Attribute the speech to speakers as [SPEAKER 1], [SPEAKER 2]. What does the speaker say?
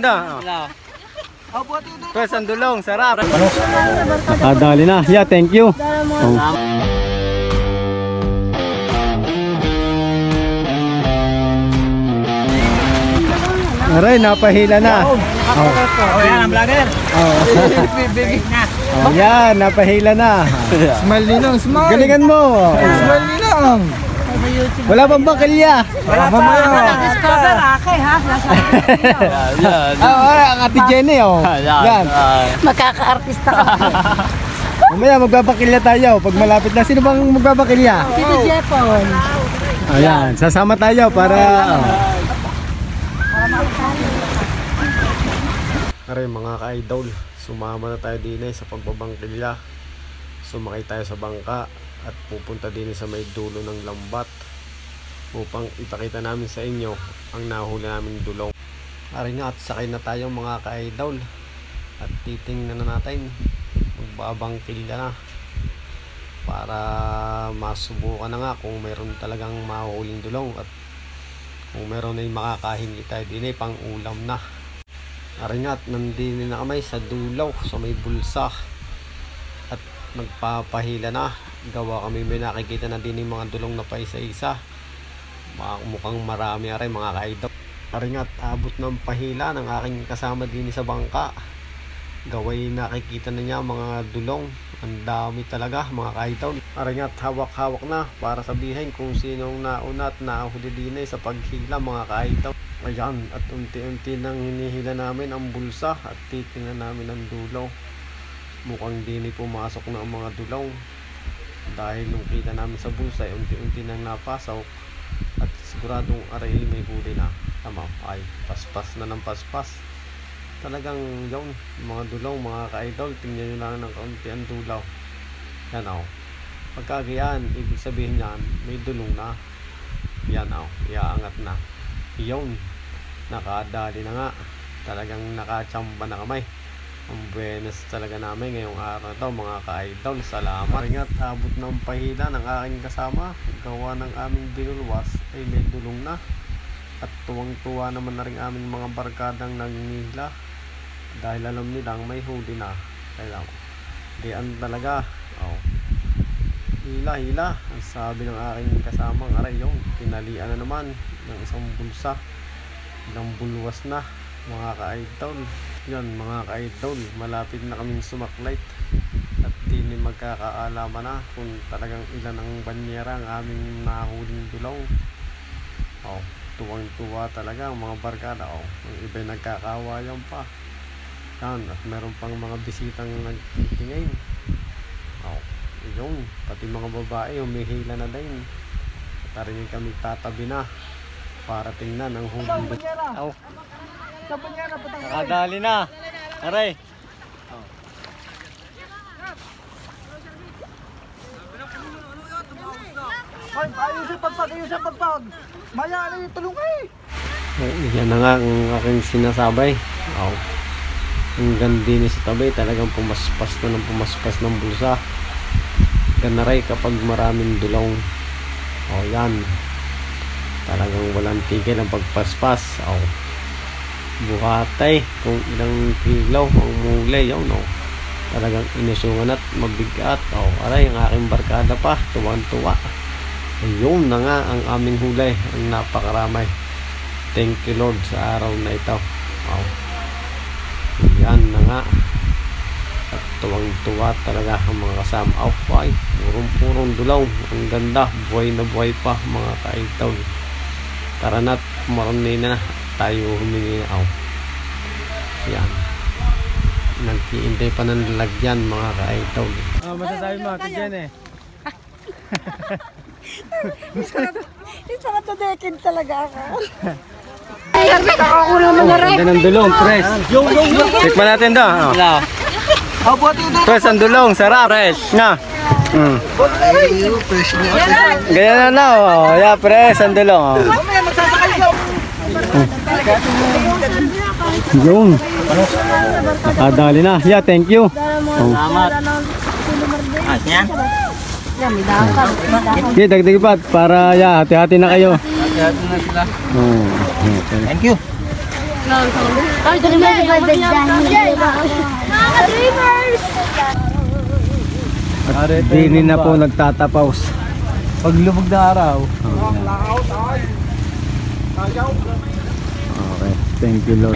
[SPEAKER 1] tinda. Tres ang dulong, sarap. Nakadali na. Yeah, thank you. Aray, napahila na.
[SPEAKER 2] Yan ang vlogger.
[SPEAKER 1] Yan, napahila na.
[SPEAKER 2] Smile ninong, smile.
[SPEAKER 1] Galingan mo.
[SPEAKER 2] Smile ninong.
[SPEAKER 1] Wala bang bakilya?
[SPEAKER 2] Wala pa.
[SPEAKER 3] Discover akay ha.
[SPEAKER 1] Ang ate Jenny oh. Yan.
[SPEAKER 3] Magkaka-artista ka.
[SPEAKER 1] Mamaya magbabakilya tayo pag malapit na. Sino bang magbabakilya?
[SPEAKER 3] Tito Jepon.
[SPEAKER 1] Ayan, sasama tayo para Aray mga ka-idol, sumama na tayo din sa pagbabangkilya. Sumakay tayo sa bangka at pupunta din sa may dulo ng lambat upang ipakita namin sa inyo ang nahuli naming dulong. Aray nga at sakay na tayo mga ka-idol at titingnan na natin, magbabangkilya na para masubukan na nga kung meron talagang mahuling dulong at kung meron ay makakahingi tayo din pang ulam na. Aray nga at nandini na kami sa dulaw sa may bulsa at nagpapahila na. Gawa kami may nakikita na din mga dulong na pa isa-isa. Mukhang marami aray mga ka-idol. Aray nga at abot ng pahila ng aking kasama din sa bangka. Gaway nakikita na niya mga dulong. Ang dami talaga mga ka-idol. Aray nga at hawak-hawak na para sabihin kung sinong nauna at nahuli din sa paghila mga ka-idol. Ayan, at unti-unti nang hinihila namin ang bulsa at titingnan namin ang dulaw. Mukhang dini pumasok na ang mga dulaw dahil nung kita namin sa bulsa unti-unti nang napasok at siguradong aray may huli na. Tama, ay paspas na ng paspas. Talagang yun, mga dulaw mga ka-idol, tingnan nyo lang ng kaunti ang dulaw. Yan o, pagkagayaan ibig sabihin yan may dulong na. Yan o, iaangat na. Yun, nakadali na nga. Talagang nakachamba na kamay. Ang buenas talaga namin ngayong araw na to mga ka-idol. Salamat. Ingat, abot ng pahila ng aking kasama. Gawa ng aming binulwas ay may dulong na. At tuwang-tuwa naman na rin aming mga barkadang nanginihila dahil alam nilang may huli na. Kaya diyan talaga. Oh. Hila-hila ang sabi ng aking kasamang aray yung tinalian na naman ng isang bulsa, ilang bulwas na mga ka-idol. Yan mga ka-idol, malapit na kaming sumaklay at di ni magkakaalaman na kung talagang ilan ang banyera ang aming nahuling dulaw. Oh, tuwang-tuwa talaga ang mga barkada. Oh, ang iba'y nagkakawayan pa. Yan, at meron pang mga bisitang nagtitingin. Oh, yun, pati mga babae humihila na din. At rin kami tatabi na para tingnan ang huling banyera. Oh. Nakadali na. Aray. Oh.
[SPEAKER 2] Ayusin pagpag. Maya na yung tulong
[SPEAKER 1] Yan na nga ang aking sinasabay. Oh. Ang gandi sa tabi, talagang pumaspas na ng pumaspas ng bulsa. Ganaray kapag maraming dulong. Oh, yan. Talagang walang tigil ang pagpaspas. Oh. Buhatay kung ilang kilaw ang mulay. Oh, no. Talagang inusungan at mabigat. Oh, aray, ang aking barkada pa. Tuwang-tuwa. Ayun na nga ang aming hulay. Ang napakaramay. Thank you Lord sa araw na ito. Oh. Yan na nga. At tuwang-tuwa talaga ang mga kasama. Oh, ay, purong-purong dulaw. Ang ganda, buhay na buhay pa mga ka-idol. Tara na't marunay na tayo humingi na. Oh. Yan. Nagkiintay pa ng lalagyan mga ka-idol. Masasabi mo, ito dyan eh.
[SPEAKER 3] Isa ka tudekin talaga ako. Ay, nakakakulang mo na rin.
[SPEAKER 1] Ganda ng dulong, fresh. Tikman natin daw. Oh. Fresh ang dulong, sarap. Fresh na. Ganyan na oh. Yeah, fresh ang dulong. Oh. Yung. Dali na. Yeah, thank you.
[SPEAKER 2] Salamat. Yan.
[SPEAKER 1] Okay, dagdag pa para hati-hati na kayo.
[SPEAKER 2] Hati-hati na sila.
[SPEAKER 1] Okay.
[SPEAKER 2] Thank you.
[SPEAKER 3] Ay, dali mo mga dreamers!
[SPEAKER 1] At dini na po nagtatapaws.
[SPEAKER 2] Paglubog ng araw.
[SPEAKER 1] Okay. Thank you, Lord.